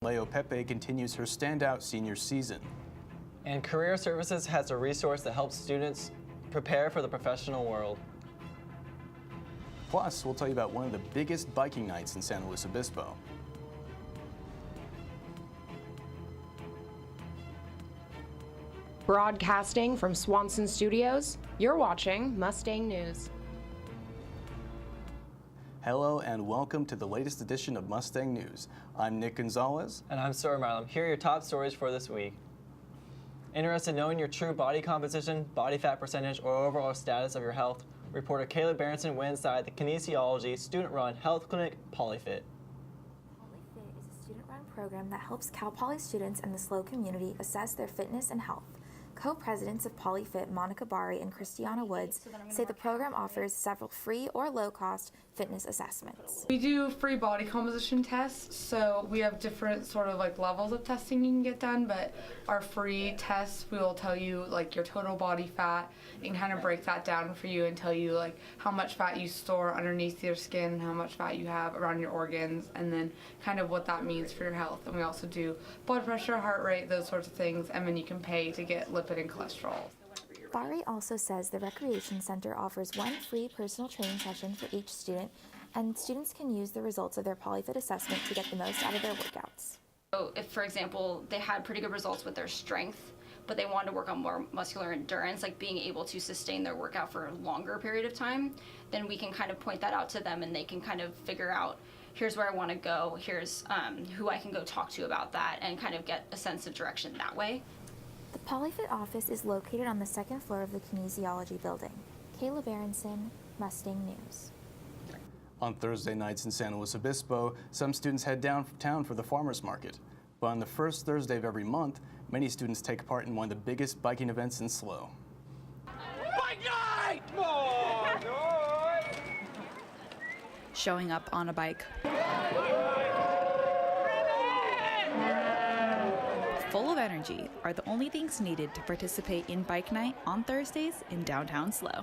Leaupepe continues her standout senior season. And Career Services has a resource that helps students prepare for the professional world. Plus, we'll tell you about one of the biggest biking nights in San Luis Obispo. Broadcasting from Swanson Studios, you're watching Mustang News. Hello and welcome to the latest edition of Mustang News. I'm Nick Gonzalez. And I'm Sir Marlon. Here are your top stories for this week. Interested in knowing your true body composition, body fat percentage, or overall status of your health? Reporter Caleb Berenson went inside the kinesiology student-run health clinic, PolyFit. PolyFit is a student-run program that helps Cal Poly students and the SLO community assess their fitness and health. Co-presidents of PolyFit, Monica Bari and Christiana Woods, say the program offers several free or low-cost fitness assessments. We do free body composition tests, so we have different sort of like levels of testing you can get done, but our free tests, we will tell you like your total body fat and kind of break that down for you and tell you like how much fat you store underneath your skin and how much fat you have around your organs, and then kind of what that means for your health. And we also do blood pressure, heart rate, those sorts of things, and then you can pay to get lipid and cholesterol. Bari also says the Recreation Center offers one free personal training session for each student, and students can use the results of their PolyFit assessment to get the most out of their workouts. So if, for example, they had pretty good results with their strength, but they wanted to work on more muscular endurance, like being able to sustain their workout for a longer period of time, then we can kind of point that out to them and they can kind of figure out, here's where I want to go, here's who I can go talk to about that, and kind of get a sense of direction that way. The PolyFit office is located on the second floor of the kinesiology building. Kayla Berenson, Mustang News. On Thursday nights in San Luis Obispo, some students head downtown for the farmers market. But on the first Thursday of every month, many students take part in one of the biggest biking events in SLO. Bike night! Oh, no. Showing up on a bike. Full of energy are the only things needed to participate in Bike Night on Thursdays in downtown SLO.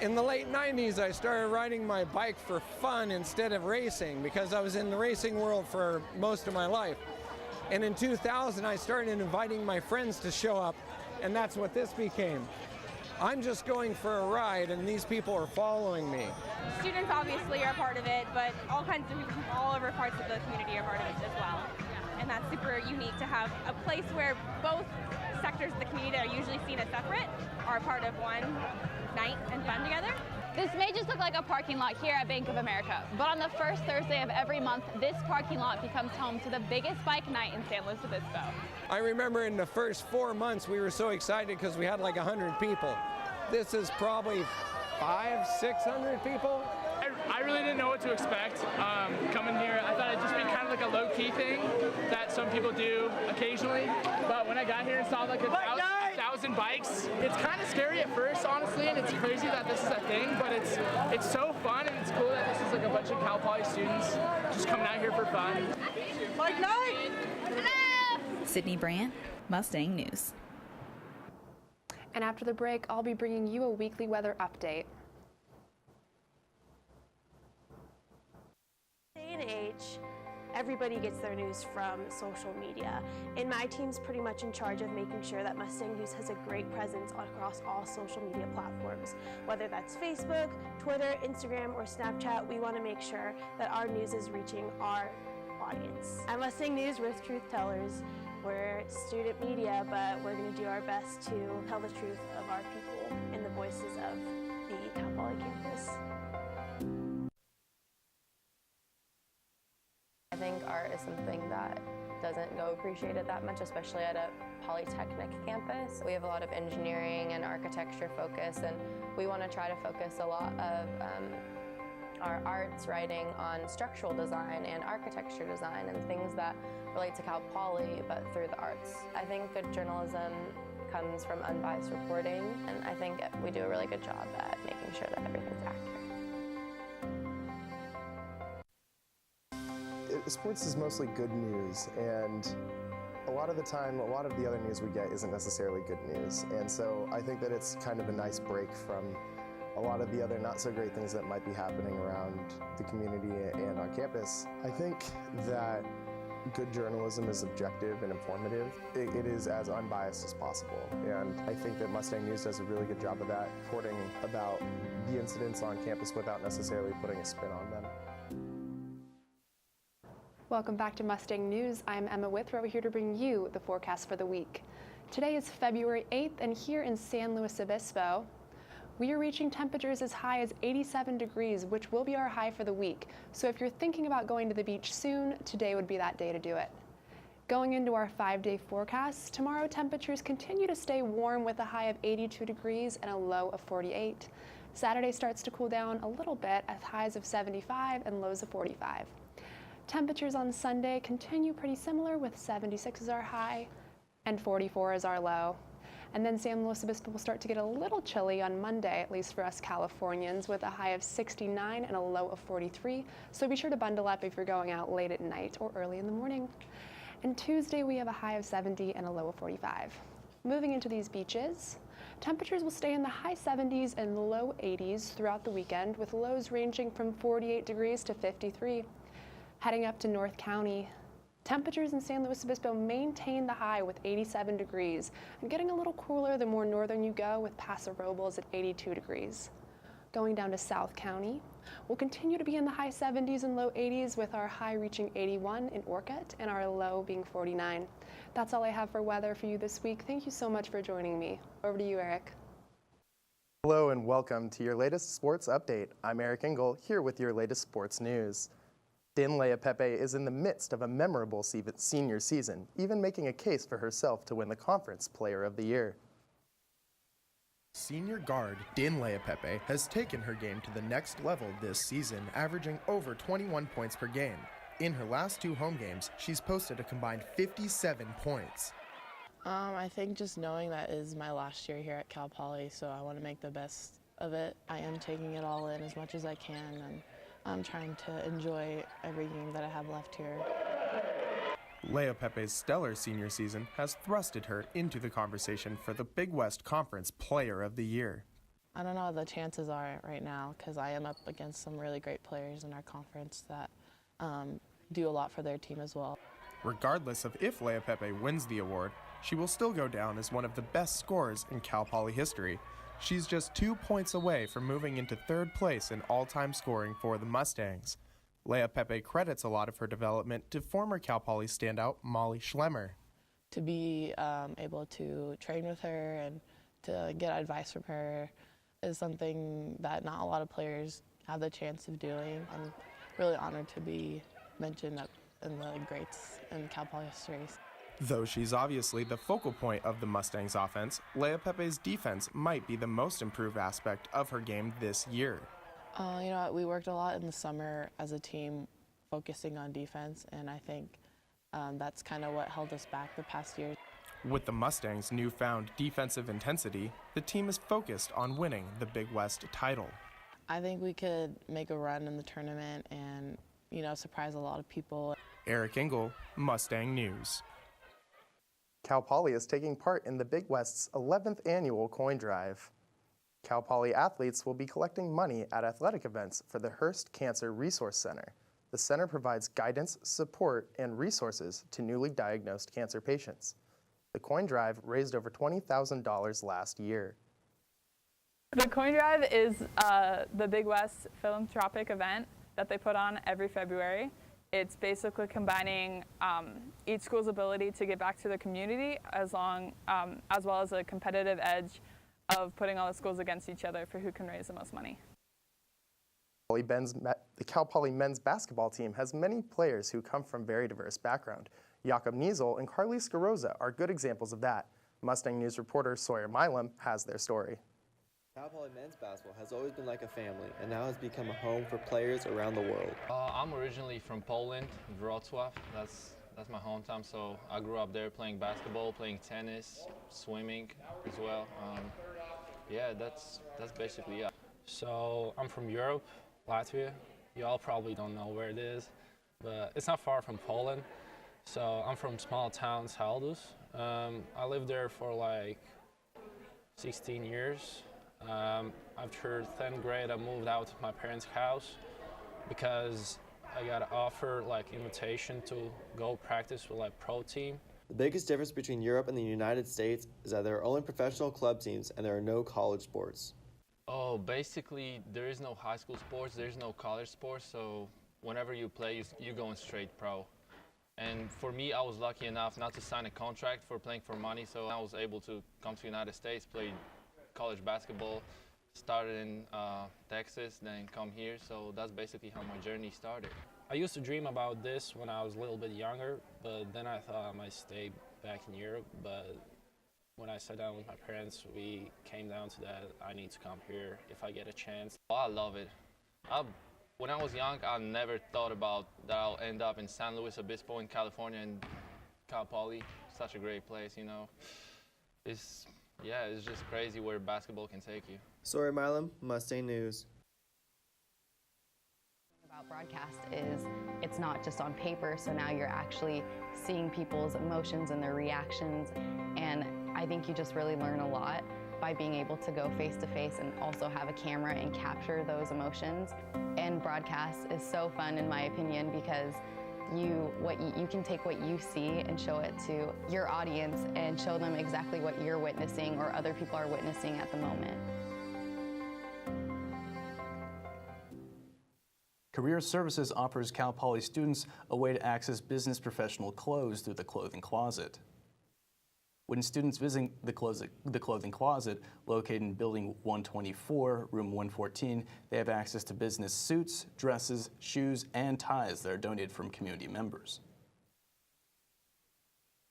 In the late 90s, I started riding my bike for fun instead of racing because I was in the racing world for most of my life. And in 2000, I started inviting my friends to show up, and that's what this became. I'm just going for a ride, and these people are following me. Students obviously are part of it, but all kinds of people from all over parts of the community are part of it as well. And that's super unique to have a place where both sectors of the community that are usually seen as separate are part of one night and fun together. This may just look like a parking lot here at Bank of America, but on the first Thursday of every month, this parking lot becomes home to the biggest bike night in San Luis Obispo. I remember in the first 4 months, we were so excited because we had like 100 people. This is probably 500-600 people. I really didn't know what to expect coming here. I thought it'd just be kind of like a low-key thing that some people do occasionally. But when I got here and saw like 1,000 bikes, it's kind of scary at first, honestly, and it's crazy that this is a thing, but it's so fun, and it's cool that this is like a bunch of Cal Poly students just coming out here for fun. Bike night! Sydney Brandt, Mustang News. And after the break, I'll be bringing you a weekly weather update. Day and age, everybody gets their news from social media, and my team's pretty much in charge of making sure that Mustang News has a great presence across all social media platforms. Whether that's Facebook, Twitter, Instagram, or Snapchat, we want to make sure that our news is reaching our audience. At Mustang News, we're truth tellers. We're student media, but we're going to do our best to tell the truth of our people and the voices of the Cal Poly campus. I think art is something that doesn't go appreciated that much, especially at a polytechnic campus. We have a lot of engineering and architecture focus, and we want to try to focus a lot of our arts writing on structural design and architecture design and things that relate to Cal Poly, but through the arts. I think good journalism comes from unbiased reporting, and I think we do a really good job at making sure that everything's accurate. Sports is mostly good news, and a lot of the time, a lot of the other news we get isn't necessarily good news, and so I think that it's kind of a nice break from a lot of the other not so great things that might be happening around the community and on campus. I think that good journalism is objective and informative. It is as unbiased as possible, and I think that Mustang News does a really good job of that, reporting about the incidents on campus without necessarily putting a spin on them. Welcome back to Mustang News. I'm Emma Withrow, here to bring you the forecast for the week. Today is February 8th, and here in San Luis Obispo, we are reaching temperatures as high as 87 degrees, which will be our high for the week. So if you're thinking about going to the beach soon, today would be that day to do it. Going into our 5-day forecast, tomorrow temperatures continue to stay warm with a high of 82 degrees and a low of 48. Saturday starts to cool down a little bit at highs of 75 and lows of 45. Temperatures on Sunday continue pretty similar with 76 as our high and 44 as our low. And then San Luis Obispo will start to get a little chilly on Monday, at least for us Californians, with a high of 69 and a low of 43. So be sure to bundle up if you're going out late at night or early in the morning. And Tuesday we have a high of 70 and a low of 45. Moving into these beaches, temperatures will stay in the high 70s and low 80s throughout the weekend, with lows ranging from 48 degrees to 53. Heading up to North County, temperatures in San Luis Obispo maintain the high with 87 degrees and getting a little cooler the more northern you go, with Paso Robles at 82 degrees. Going down to South County, we'll continue to be in the high 70s and low 80s, with our high reaching 81 in Orcutt and our low being 49. That's all I have for weather for you this week. Thank you so much for joining me. Over to you, Eric. Hello and welcome to your latest sports update. I'm Eric Engel, here with your latest sports news. Dynn Leaupepe is in the midst of a memorable senior season, even making a case for herself to win the Conference Player of the Year. Senior guard Dynn Leaupepe has taken her game to the next level this season, averaging over 21 points per game. In her last 2 home games, she's posted a combined 57 points. I think just knowing that is my last year here at Cal Poly, so I want to make the best of it. I am taking it all in as much as I can, and I'm trying to enjoy every game that I have left here. Leaupepe's stellar senior season has thrusted her into the conversation for the Big West Conference Player of the Year. I don't know what the chances are right now, because I am up against some really great players in our conference that do a lot for their team as well. Regardless of if Leaupepe wins the award, she will still go down as one of the best scorers in Cal Poly history. She's just 2 points away from moving into 3rd place in all-time scoring for the Mustangs. Leaupepe credits a lot of her development to former Cal Poly standout Molly Schlemmer. To be able to train with her and to get advice from her is something that not a lot of players have the chance of doing. I'm really honored to be mentioned in the greats in Cal Poly history. Though she's obviously the focal point of the Mustangs' offense, Leaupepe's defense might be the most improved aspect of her game this year. You know, we worked a lot in the summer as a team focusing on defense, and I think that's kind of what held us back the past year. With the Mustangs' newfound defensive intensity, the team is focused on winning the Big West title. I think we could make a run in the tournament and, you know, surprise a lot of people. Eric Engel, Mustang News. Cal Poly is taking part in the Big West's 11th annual coin drive. Cal Poly athletes will be collecting money at athletic events for the Hearst Cancer Resource Center. The center provides guidance, support, and resources to newly diagnosed cancer patients. The coin drive raised over $20,000 last year. The coin drive is the Big West philanthropic event that they put on every February. It's basically combining each school's ability to give back to the community as well as a competitive edge of putting all the schools against each other for who can raise the most money. The Cal Poly men's basketball team has many players who come from very diverse backgrounds. Jakob Niesel and Carly Scaroza are good examples of that. Mustang News reporter Sawyer Milam has their story. Cal Poly men's basketball has always been like a family and now has become a home for players around the world. I'm originally from Poland, Wrocław. That's my hometown, so I grew up there playing basketball, playing tennis, swimming as well. Yeah, that's basically it. So I'm from Europe, Latvia. You all probably don't know where it is, but it's not far from Poland. So I'm from small town Saldus. I lived there for like 16 years. After 10th grade, I moved out of my parents' house because I got an offer, like invitation to go practice with like pro team. The biggest difference between Europe and the United States is that there are only professional club teams and there are no college sports. Oh, basically there is no high school sports, there's no college sports, so whenever you play, you're going straight pro. And for me, I was lucky enough not to sign a contract for playing for money, so I was able to come to the United States, play college basketball, started in Texas, then come here, so that's basically how my journey started. I used to dream about this when I was a little bit younger, but then I thought I might stay back in Europe, but when I sat down with my parents, we came down to that I need to come here if I get a chance. Oh, I love it. When I was young, I never thought about that I'll end up in San Luis Obispo in California and Cal Poly. Such a great place, you know. It's just crazy where basketball can take you. Sorry, Milam, Mustang News. About broadcast is it's not just on paper, so now you're actually seeing people's emotions and their reactions, and I think you just really learn a lot by being able to go face to face and also have a camera and capture those emotions. And broadcast is so fun in my opinion because you can take what you see and show it to your audience and show them exactly what you're witnessing or other people are witnessing at the moment. Career Services offers Cal Poly students a way to access business professional clothes through the clothing closet. When students visit the clothing closet, located in Building 124, Room 114, they have access to business suits, dresses, shoes, and ties that are donated from community members.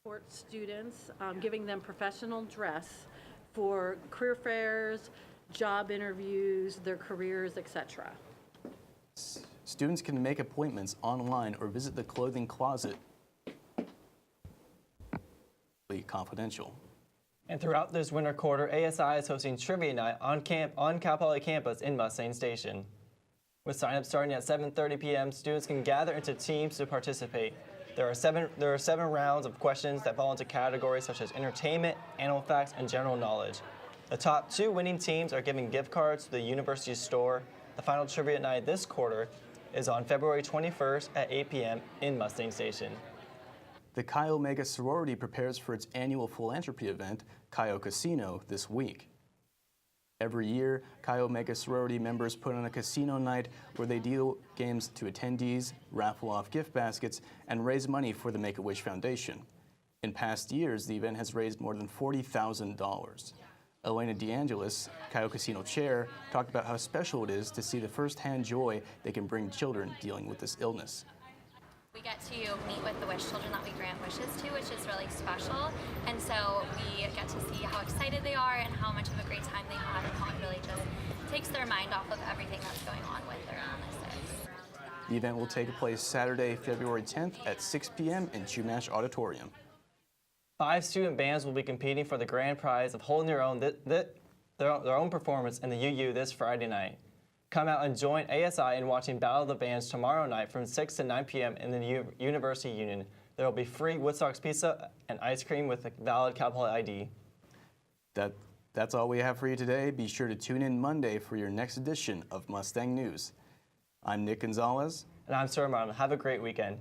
Support students, giving them professional dress for career fairs, job interviews, their careers, etc. Students can make appointments online or visit the clothing closet. Confidential. And throughout this winter quarter, ASI is hosting Trivia Night on Cal Poly campus in Mustang Station. With sign-up starting at 7:30 p.m., students can gather into teams to participate. There are seven rounds of questions that fall into categories such as entertainment, animal facts, and general knowledge. The top 2 winning teams are given gift cards to the university store. The final Trivia Night this quarter is on February 21st at 8 p.m. in Mustang Station. The Chi Omega sorority prepares for its annual philanthropy event, Chi O Casino, this week. Every year, Chi Omega sorority members put on a casino night where they deal games to attendees, raffle off gift baskets, and raise money for the Make-A-Wish Foundation. In past years, the event has raised more than $40,000. Elena DeAngelis, Chi O Casino chair, talked about how special it is to see the firsthand joy they can bring children dealing with this illness. We get to meet with the wish children that we grant wishes to, which is really special. And so we get to see how excited they are and how much of a great time they have and how it really just takes their mind off of everything that's going on with their illnesses. The event will take place Saturday, February 10th at 6 p.m. in Chumash Auditorium. 5 student bands will be competing for the grand prize of holding their own performance in the UU this Friday night. Come out and join ASI in watching Battle of the Bands tomorrow night from 6 to 9 p.m. in the University Union. There will be free Woodstock's pizza and ice cream with a valid Cal Poly ID. That's all we have for you today. Be sure to tune in Monday for your next edition of Mustang News. I'm Nick Gonzalez. And I'm Sir Marlon. Have a great weekend.